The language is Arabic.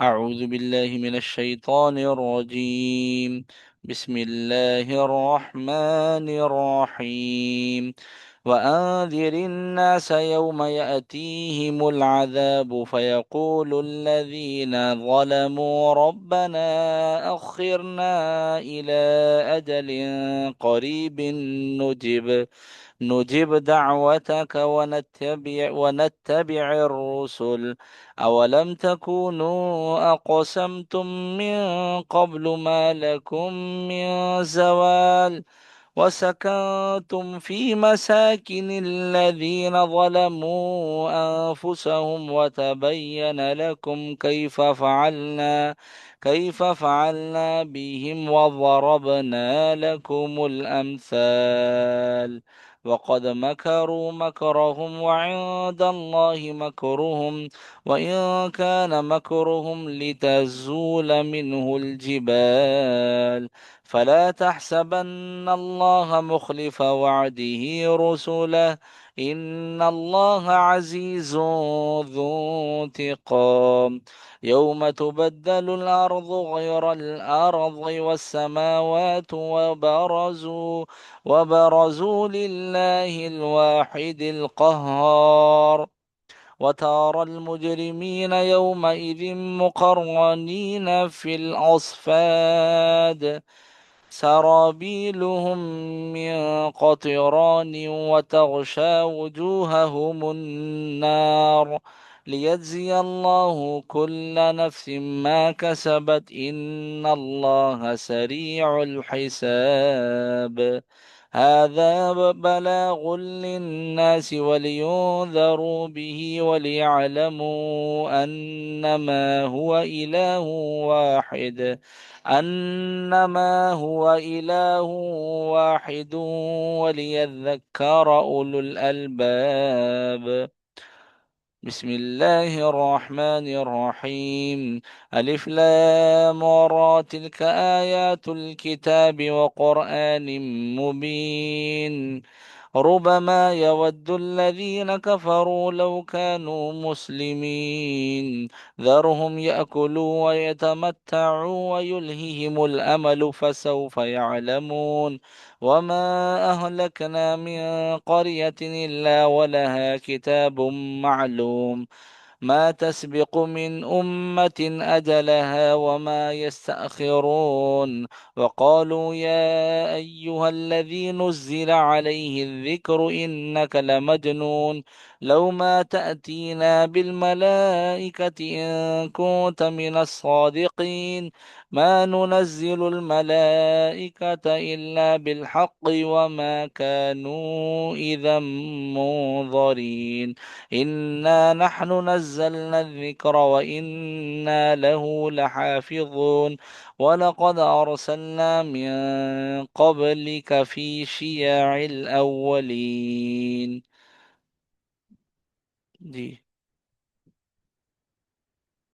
أعوذ بالله من الشيطان الرجيم. بسم الله الرحمن الرحيم. وأنذر الناس يوم يأتيهم العذاب فيقول الذين ظلموا ربنا أخرنا إلى أجل قريب نجب دعوتك ونتبع الرسل. أولم تكونوا أقسمتم من قبل ما لكم من زوال وسكنتم في مساكن الذين ظلموا أنفسهم وتبين لكم كيف فعلنا بهم وضربنا لكم الأمثال. وقد مكروا مكرهم وعند الله مكرهم وإن كان مكرهم لتزول منه الجبال. فلا تحسبن الله مخلف وعده رسله، إن الله عزيز ذو انتقام. يوم تبدل الأرض غير الأرض والسماوات وبرزوا لله الواحد القهار. وترى المجرمين يومئذ مقرنين في الأصفاد، سرابيلهم من قطران وتغشى وجوههم النار. ليجزي الله كل نفس ما كسبت، إن الله سريع الحساب. هذا بلاغ للناس ولينذروا به وليعلموا أنما هو إله واحد وليذكر أولو الألباب. بسم الله الرحمن الرحيم. ألف لام را، تلك آيات الكتاب وقرآن مبين. ربما يود الذين كفروا لو كانوا مسلمين. ذرهم يأكلوا ويتمتعوا ويلههم الأمل فسوف يعلمون. وما أهلكنا من قرية إلا ولها كتاب معلوم، ما تسبق من أمة أجلها وما يستأخرون. وقالوا يا أيها الذي نزل عليه الذكر إنك لمجنون، لو ما تأتينا بالملائكة إن كنت من الصادقين. ما ننزل الملائكة إلا بالحق وما كانوا إذا منظرين. إنا نحن نزلنا الذكر وإنا له لحافظون. ولقد أرسلنا من قبلك في شيع الأولين. جی